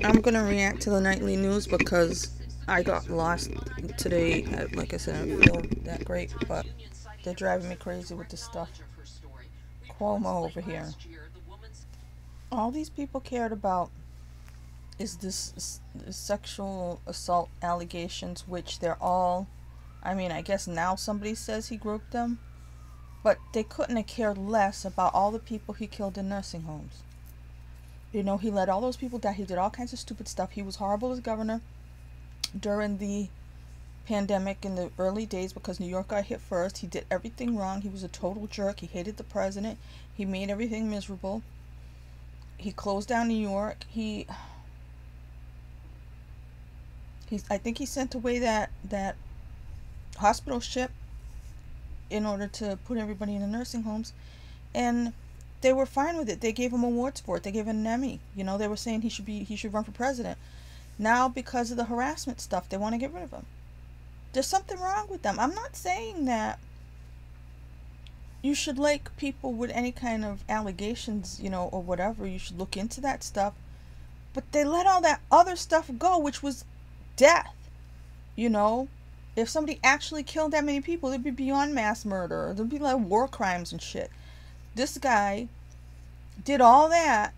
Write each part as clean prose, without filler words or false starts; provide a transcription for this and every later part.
I'm gonna react to the nightly news because I got lost today. Like I said, I don't feel that great, but they're driving me crazy with this stuff. Cuomo over here. All these people cared about is this sexual assault allegations, which they're all. I mean, I guess now somebody says he grouped them, but they couldn't have cared less about all the people he killed in nursing homes. You know, he let all those people die. He did all kinds of stupid stuff. He was horrible as governor during the pandemic in the early days because New York got hit first. He did everything wrong. He was a total jerk. He hated the president. He made everything miserable. He closed down New York. I think he sent away that hospital ship in order to put everybody in the nursing homes, and they were fine with it. They gave him awards for it. They gave him an Emmy. You know, they were saying he should run for president. Now, because of the harassment stuff, they want to get rid of him. There's something wrong with them. I'm not saying that you should like people with any kind of allegations, you know, or whatever. You should look into that stuff. But they let all that other stuff go, which was death. You know, if somebody actually killed that many people, it'd be beyond mass murder. There'd be like war crimes and shit. This guy did all that,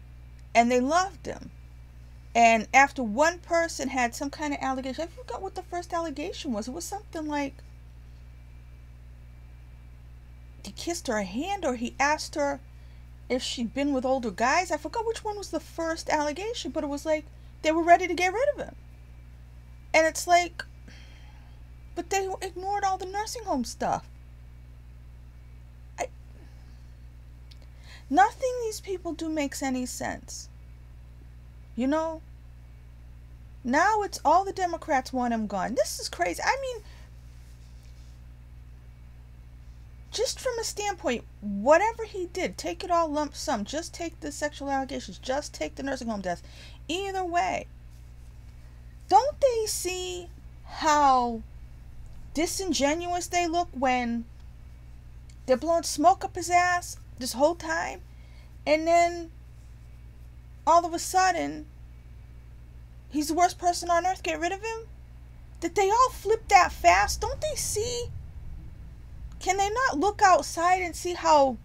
and they loved him. And after one person had some kind of allegation, I forgot what the first allegation was. It was something like he kissed her hand, or he asked her if she'd been with older guys. I forgot which one was the first allegation, but it was like they were ready to get rid of him. And it's like, but they ignored all the nursing home stuff. Nothing these people do makes any sense. You know? Now it's all the Democrats want him gone. This is crazy. I mean, just from a standpoint, whatever he did, take it all lump sum. Just take the sexual allegations. Just take the nursing home deaths. Either way, don't they see how disingenuous they look when they're blowing smoke up his ass this whole time, and then all of a sudden he's the worst person on earth, get rid of him? Did they all flip that fast? Don't they see? Can they not look outside and see how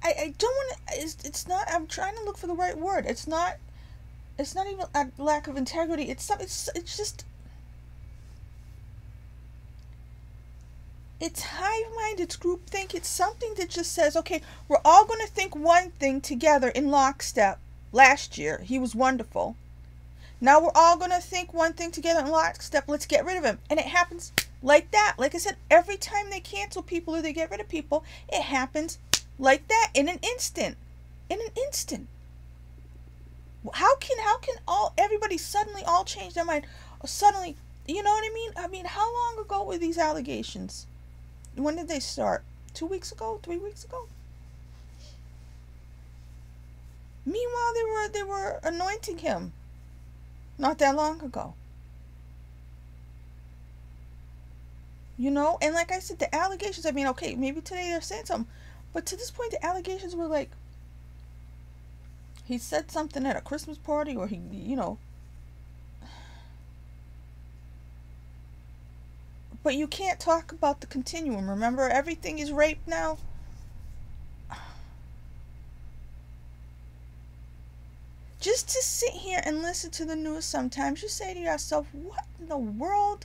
I don't want to, it's not, I'm trying to look for the right word. It's not even a lack of integrity. It's just, it's hive-mind, it's groupthink. It's something that just says, okay, we're all going to think one thing together in lockstep. Last year, he was wonderful. Now we're all going to think one thing together in lockstep. Let's get rid of him. And it happens like that. Like I said, every time they cancel people or they get rid of people, it happens like that in an instant. In an instant. How can everybody suddenly all change their mind? Or suddenly, you know what I mean? I mean, how long ago were these allegations? When did they start? 2 weeks ago? 3 weeks ago? Meanwhile, they were anointing him not that long ago. You know, and like I said, the allegations, I mean, okay, maybe today they're saying something, but to this point, the allegations were like, he said something at a Christmas party, or he, you know. But you can't talk about the continuum. Remember, everything is rape now. Just to sit here and listen to the news sometimes, you say to yourself, what in the world?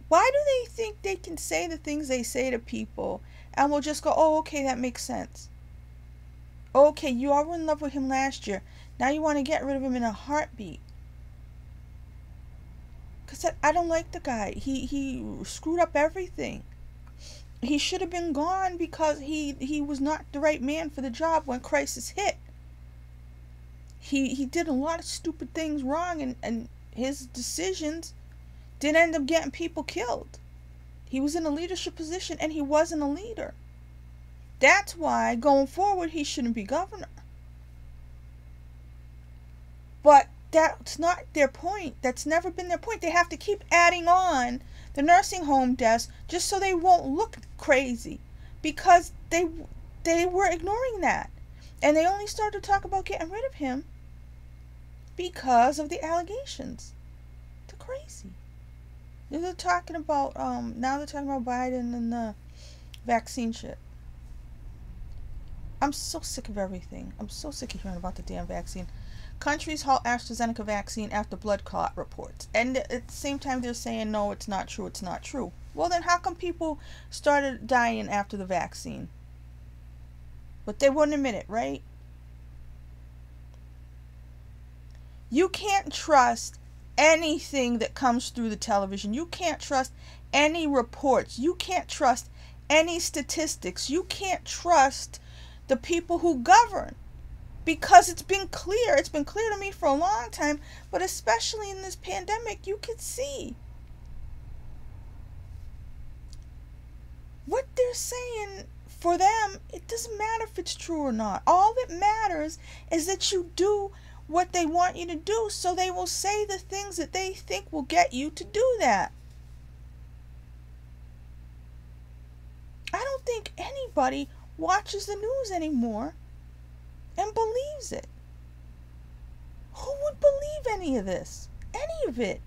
Why do they think they can say the things they say to people and we'll just go, oh, okay, that makes sense. Okay, you all were in love with him last year. Now you want to get rid of him in a heartbeat. Because I don't like the guy. He screwed up everything. He should have been gone because he was not the right man for the job when crisis hit. He did a lot of stupid things wrong, and his decisions did end up getting people killed. He was in a leadership position and he wasn't a leader. That's why going forward he shouldn't be governor. But that's not their point. That's never been their point. They have to keep adding on the nursing home deaths just so they won't look crazy, because they were ignoring that. And they only started to talk about getting rid of him because of the allegations. They're crazy. They're talking about now they're talking about Biden and the vaccine shit. I'm so sick of everything. I'm so sick of hearing about the damn vaccine. Countries halt AstraZeneca vaccine after blood clot reports. And at the same time they're saying, no, it's not true, it's not true. Well, then how come people started dying after the vaccine? But they wouldn't admit it, right? You can't trust anything that comes through the television. You can't trust any reports. You can't trust any statistics. You can't trust the people who govern, because it's been clear. It's been clear to me for a long time, but especially in this pandemic, you could see what they're saying. For them, it doesn't matter if it's true or not. All that matters is that you do what they want you to do, so they will say the things that they think will get you to do that. I don't think anybody watches the news anymore and believes it. Who would believe any of this? Any of it?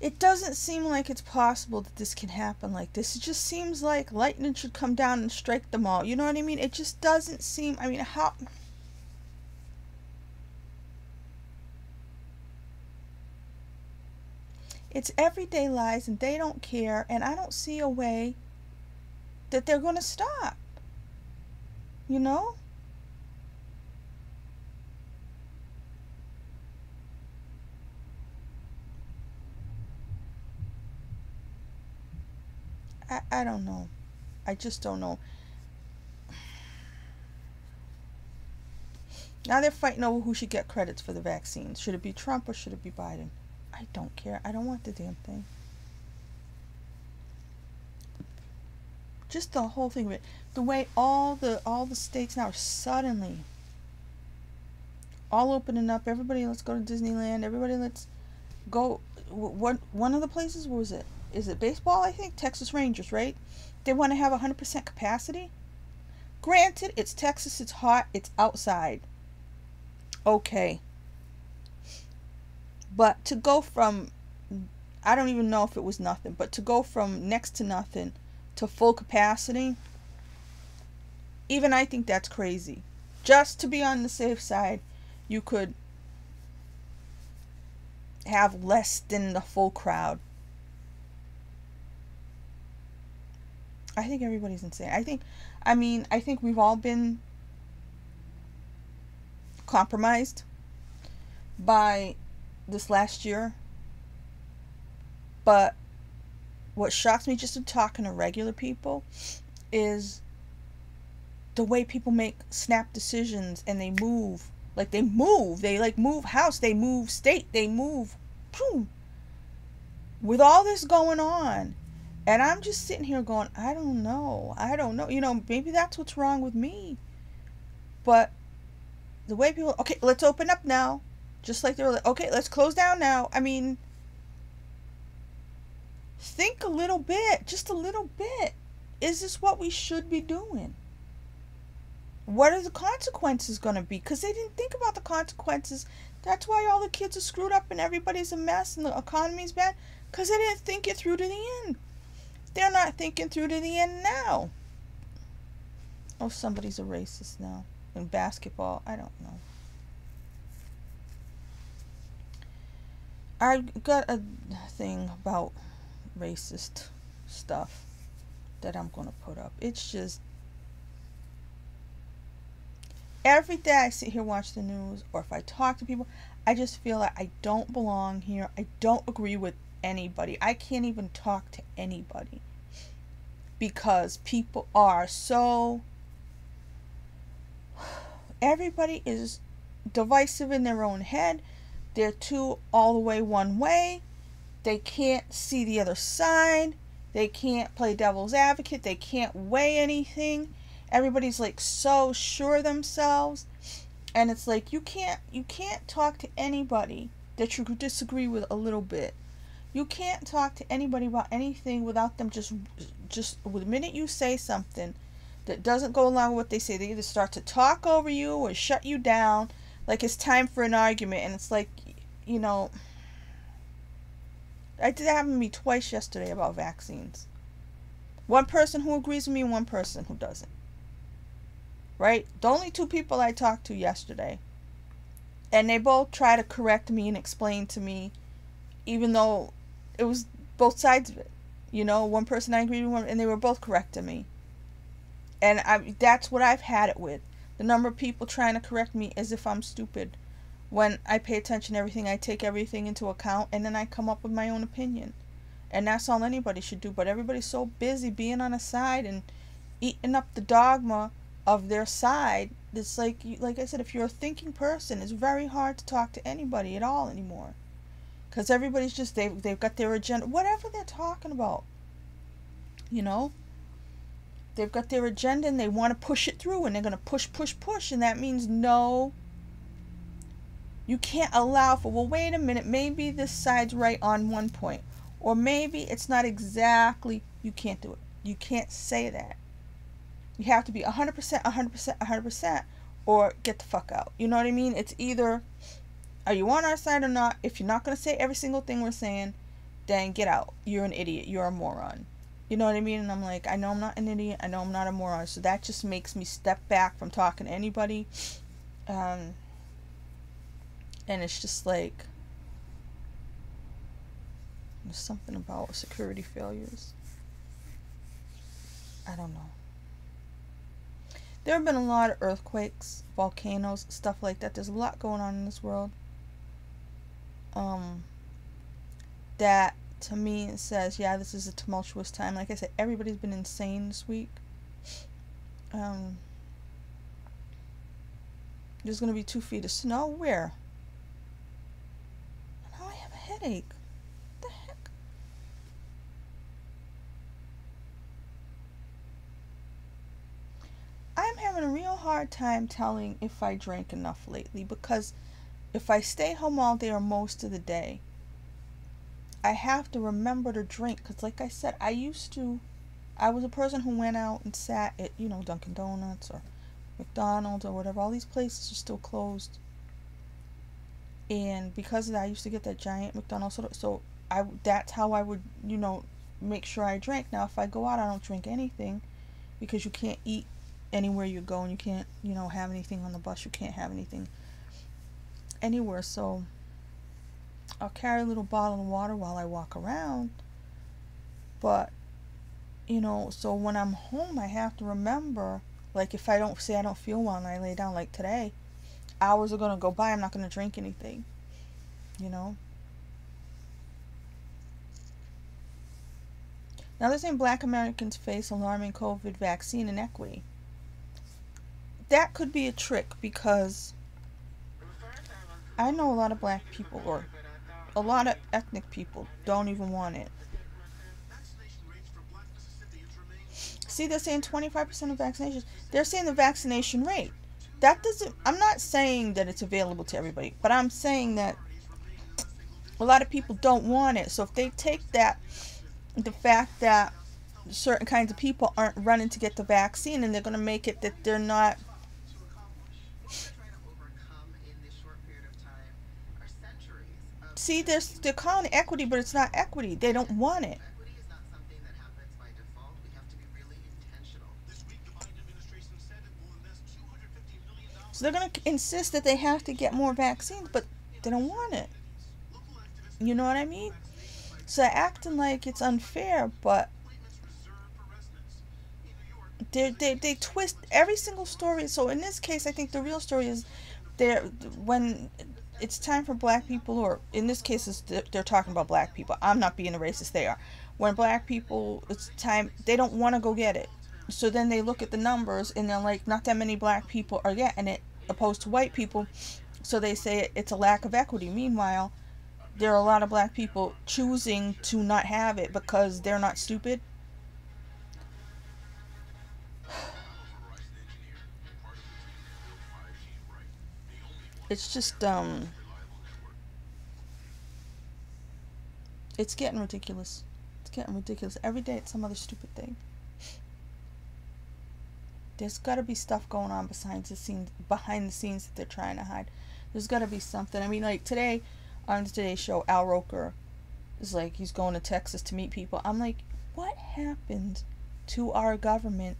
It doesn't seem like it's possible that this can happen like this. It just seems like lightning should come down and strike them all. You know what I mean? It just doesn't seem, I mean, how... It's everyday lies and they don't care, and I don't see a way that they're going to stop. You know? I don't know. I just don't know. Now they're fighting over who should get credits for the vaccines. Should it be Trump or should it be Biden? I don't care. I don't want the damn thing. Just the whole thing of it. The way all the states now are suddenly all opening up. Everybody, let's go to Disneyland. Everybody, let's go. One of the places, what was it? Is it baseball? I think Texas Rangers, right? They want to have 100% capacity. Granted, it's Texas, it's hot, it's outside. Okay. But to go from, I don't even know if it was nothing, but to go from next to nothing to full capacity, even I think that's crazy. Just to be on the safe side, you could have less than the full crowd. I think everybody's insane. I think we've all been compromised by this last year. But what shocks me, just in talking to regular people, is the way people make snap decisions and they move. Like they move. They like move house. They move state. They move. Boom. With all this going on. And I'm just sitting here going, I don't know. You know, maybe that's what's wrong with me. But the way people, okay, let's open up now. Just like they were like, okay, let's close down now. I mean, think a little bit. Just a little bit. Is this what we should be doing? What are the consequences going to be? Because they didn't think about the consequences. That's why all the kids are screwed up and everybody's a mess and the economy's bad. Because they didn't think it through to the end. They're not thinking through to the end now. Oh, somebody's a racist now. In basketball, I don't know. I got a thing about racist stuff that I'm going to put up. It's just, every day I sit here watch the news, or if I talk to people, I just feel like I don't belong here. I don't agree with anybody. I can't even talk to anybody because people are so, everybody is divisive in their own head. They're too all the way one way. They can't see the other side. They can't play devil's advocate. They can't weigh anything. Everybody's like so sure of themselves, and it's like you can't talk to anybody that you disagree with a little bit. You can't talk to anybody about anything without them just the minute you say something that doesn't go along with what they say, they either start to talk over you or shut you down like it's time for an argument. And it's like, you know, I did happen to me twice yesterday about vaccines. One person who agrees with me and one person who doesn't. Right? The only two people I talked to yesterday. And they both try to correct me and explain to me, even though it was both sides of it. You know, one person I agreed with, and they were both correcting me. And that's what I've had it with. The number of people trying to correct me as if I'm stupid. When I pay attention to everything, I take everything into account, and then I come up with my own opinion. And that's all anybody should do. But everybody's so busy being on a side and eating up the dogma of their side. It's like I said, if you're a thinking person, it's very hard to talk to anybody at all anymore. Because everybody's just, they've got their agenda, whatever they're talking about. You know? They've got their agenda and they want to push it through, and they're going to push. And that means no. You can't allow for, well, wait a minute, maybe this side's right on one point. Or maybe it's not exactly, you can't do it. You can't say that. You have to be 100%, or get the fuck out. You know what I mean? It's either, are you on our side or not? If you're not going to say every single thing we're saying, then get out. You're an idiot. You're a moron. You know what I mean? And I'm like, I know I'm not an idiot. I know I'm not a moron. So that just makes me step back from talking to anybody. And it's just like, there's something about security failures. I don't know. There have been a lot of earthquakes, volcanoes, stuff like that. There's a lot going on in this world. That to me it says, yeah, this is a tumultuous time. Like I said, everybody's been insane this week. There's gonna be 2 feet of snow. Where? Now I have a headache. What the heck? I'm having a real hard time telling if I drank enough lately, because if I stay home all day or most of the day, I have to remember to drink. Because like I said, I was a person who went out and sat at, you know, Dunkin' Donuts or McDonald's or whatever. All these places are still closed. And because of that, I used to get that giant McDonald's soda. So that's how I would, you know, make sure I drank. Now, if I go out, I don't drink anything, because you can't eat anywhere you go, and you can't, you know, have anything on the bus. You can't have anything anywhere. So I'll carry a little bottle of water while I walk around. But, you know, so when I'm home, I have to remember, like, if I don't feel well and I lay down, like today, hours are going to go by, I'm not going to drink anything, you know. Now they're saying Black Americans face alarming COVID vaccine inequity. That could be a trick, because I know a lot of black people, or a lot of ethnic people, don't even want it. See, they're saying 25% of vaccinations. They're saying the vaccination rate. That doesn't, I'm not saying that it's available to everybody, but I'm saying that a lot of people don't want it. So if they take that, the fact that certain kinds of people aren't running to get the vaccine, and they're going to make it that they're not. See, they're calling it equity, but it's not equity. They don't want it. So they're going to insist that they have to get more vaccines, but they don't want it. You know what I mean? So they're acting like it's unfair, but they twist every single story. So in this case, I think the real story is when it's time for black people, or in this case, they're talking about black people. I'm not being a racist. They are. When black people, it's time, they don't want to go get it. So then they look at the numbers, and they're like, not that many black people are getting it, opposed to white people. So they say it's a lack of equity. Meanwhile, there are a lot of black people choosing to not have it because they're not stupid. It's just it's getting ridiculous. It's getting ridiculous. Every day it's some other stupid thing. There's got to be stuff going on behind the scenes that they're trying to hide. There's got to be something. I mean, like today on today's show, Al Roker is like he's going to Texas to meet people. I'm like, what happened to our government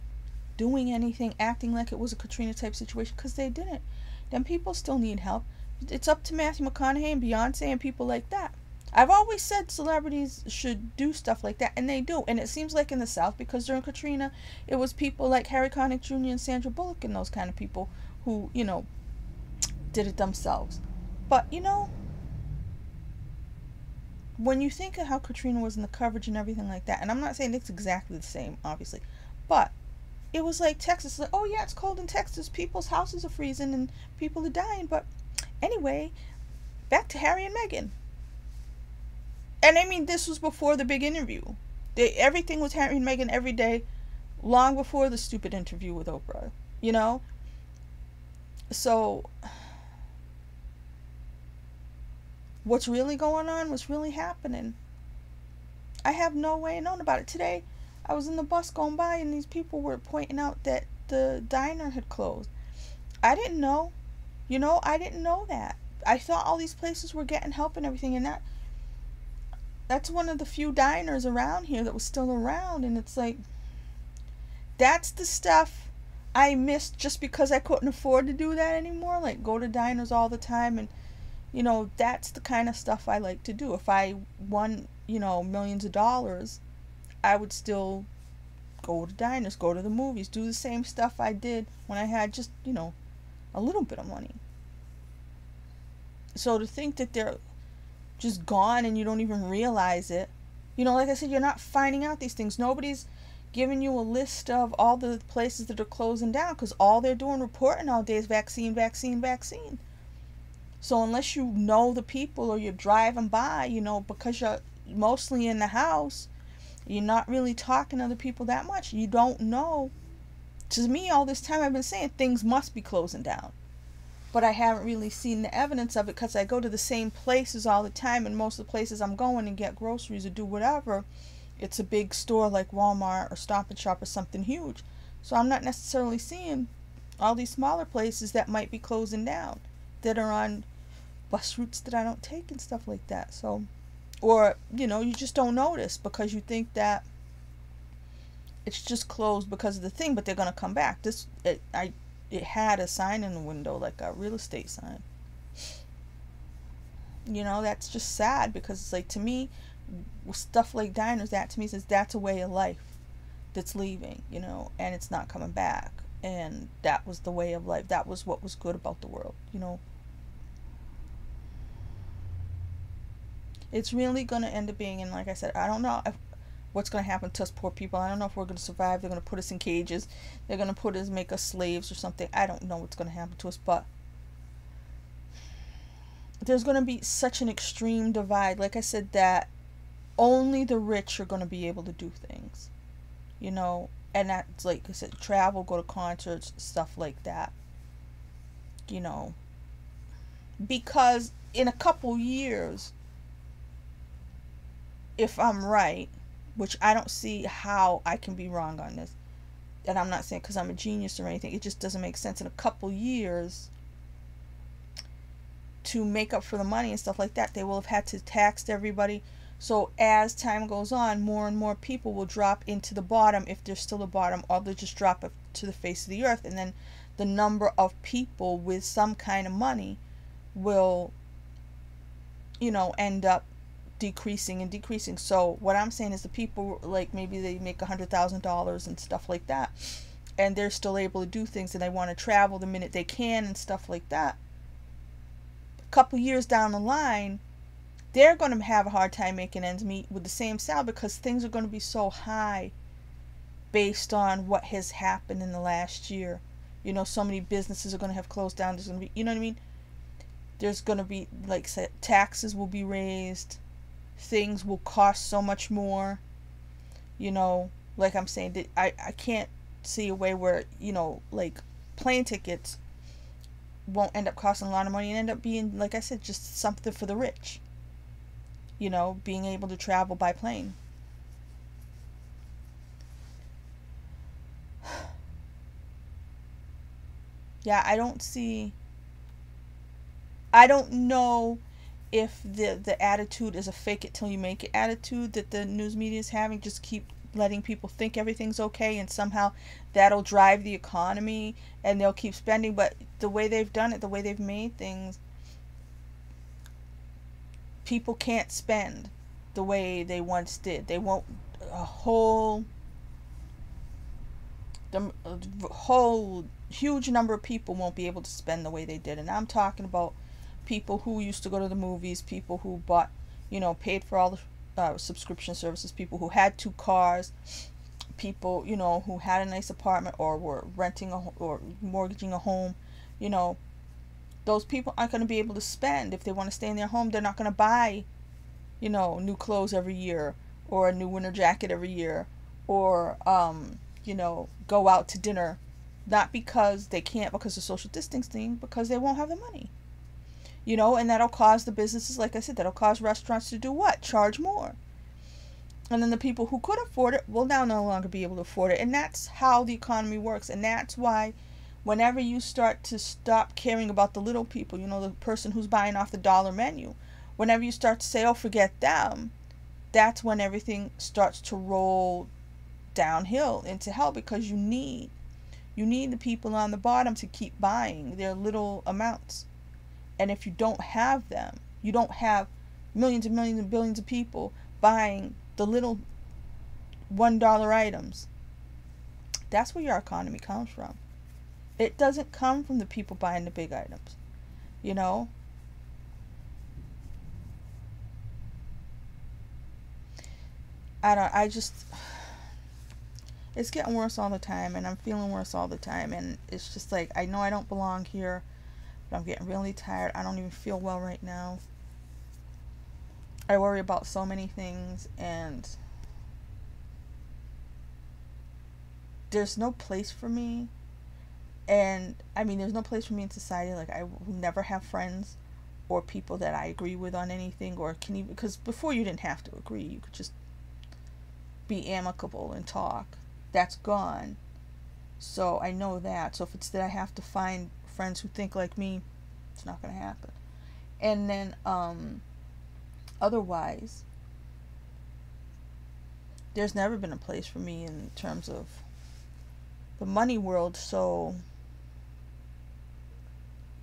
doing anything, acting like it was a Katrina type situation? Because they didn't. Then people still need help. It's up to Matthew McConaughey and Beyonce and people like that. I've always said celebrities should do stuff like that, and they do. And it seems like in the South, because during Katrina, it was people like Harry Connick Jr. and Sandra Bullock and those kind of people who, did it themselves. But, when you think of how Katrina was in the coverage and everything like that, and I'm not saying it's exactly the same, obviously, but it was like Texas, like, oh yeah, it's cold in Texas, people's houses are freezing and people are dying, but anyway, back to Harry and Meghan. And I mean, this was before the big interview. Everything was Harry and Meghan every day, long before the stupid interview with Oprah, So, what's really going on? What's really happening? I have no way of knowing about it. Today, I was in the bus going by, and these people were pointing out that the diner had closed. I didn't know. I didn't know that. I thought all these places were getting help and everything, and that's one of the few diners around here that was still around, and it's like, that's the stuff I missed just because I couldn't afford to do that anymore, like go to diners all the time. And that's the kind of stuff I like to do. If I won millions of dollars, I would still go to diners, go to the movies, do the same stuff I did when I had just a little bit of money. So to think that they're just gone and you don't even realize it. Like I said, you're not finding out these things. Nobody's giving you a list of all the places that are closing down, because all they're doing reporting all day is vaccine, vaccine, vaccine. So unless you know the people or you're driving by, because you're mostly in the house, you're not really talking to other people that much. You don't know. To me, all this time I've been saying things must be closing down. But I haven't really seen the evidence of it, because I go to the same places all the time, and most of the places I'm going and get groceries or do whatever, it's a big store like Walmart or Stop and Shop or something huge. So I'm not necessarily seeing all these smaller places that might be closing down, that are on bus routes that I don't take and stuff like that. So, or you just don't notice because you think that it's just closed because of the thing, but they're gonna come back. It had a sign in the window, like a real estate sign. That's just sad, because it's like, to me, stuff like diners, that to me says that's a way of life that's leaving, and it's not coming back. And that was the way of life. That was what was good about the world, It's really going to end up being, and like I said, I don't know what's going to happen to us poor people. I don't know if we're going to survive. They're going to put us in cages. They're going to make us slaves or something. I don't know what's going to happen to us, but there's going to be such an extreme divide. Like I said, that only the rich are going to be able to do things, and that's, like I said, travel, go to concerts, stuff like that, because in a couple years, if I'm right, which I don't see how I can be wrong on this, and I'm not saying because I'm a genius or anything, it just doesn't make sense. In a couple years, to make up for the money and stuff like that, they will have had to tax everybody. So as time goes on, more and more people will drop into the bottom, if there's still a bottom, or they'll just drop up to the face of the earth, and then the number of people with some kind of money will end up decreasing and decreasing. So what I'm saying is, the people, like, maybe they make $100,000 and stuff like that, and they're still able to do things, and they want to travel the minute they can and stuff like that. A couple years down the line, they're going to have a hard time making ends meet with the same salary, because things are going to be so high based on what has happened in the last year. So many businesses are going to have closed down. There's going to be, you know what I mean? There's going to be, like, taxes will be raised. Things will cost so much more. Like I'm saying, that I can't see a way where, like, plane tickets won't end up costing a lot of money and end up being, like I said, just something for the rich. You know, being able to travel by plane. Yeah, I don't know if the attitude is a fake it till you make it attitude that the news media is having. Just keep letting people think everything's okay, and somehow that'll drive the economy and they'll keep spending. But the way they've done it, the way they've made things, people can't spend the way they once did. They won't. A whole the whole huge number of people won't be able to spend the way they did. And I'm talking about people who used to go to the movies, people who bought, paid for all the subscription services, people who had 2 cars, people, who had a nice apartment or were renting or mortgaging a home. you know those people aren't going to be able to spend. If they want to stay in their home, they're not going to buy new clothes every year, or a new winter jacket every year, or go out to dinner, not because they can't, because of social distancing, because they won't have the money. And that'll cause the businesses, like I said, that'll cause restaurants to do what? Charge more. And then the people who could afford it will now no longer be able to afford it. And that's how the economy works. And that's why whenever you start to stop caring about the little people, the person who's buying off the dollar menu, whenever you start to say, oh, forget them, that's when everything starts to roll downhill into hell, because you need the people on the bottom to keep buying their little amounts. And if you don't have them, you don't have millions and millions and billions of people buying the little $1 items. That's where your economy comes from. It doesn't come from the people buying the big items. It's getting worse all the time, and I'm feeling worse all the time, and it's just like, I know I don't belong here, but I'm getting really tired. I don't even feel well right now. I worry about so many things, and there's no place for me. And I mean, there's no place for me in society. Like, I will never have friends or people that I agree with on anything, or can even, because before you didn't have to agree, you could just be amicable and talk. That's gone. So I know that. So if it's that I have to find friends who think like me, it's not going to happen. And then otherwise, there's never been a place for me in terms of the money world. So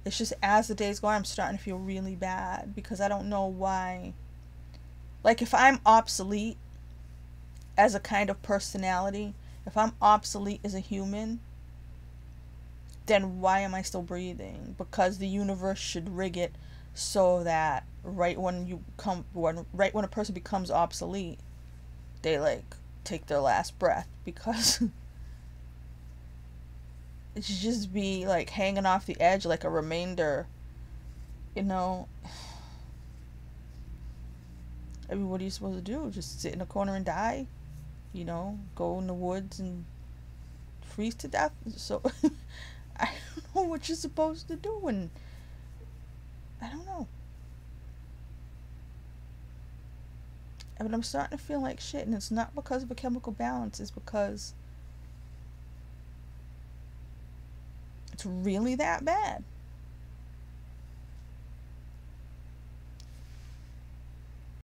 it's just, as the days go on, I'm starting to feel really bad, because I don't know why. Like, if I'm obsolete as a kind of personality, if I'm obsolete as a human, then why am I still breathing? Because the universe should rig it so that right when a person becomes obsolete, they take their last breath, because it should just be hanging off the edge like a remainder. I mean, what are you supposed to do? Just sit in a corner and die? Go in the woods and freeze to death? So I don't know what you're supposed to do, and I don't know. But I'm starting to feel like shit, and it's not because of a chemical balance. It's because it's really that bad.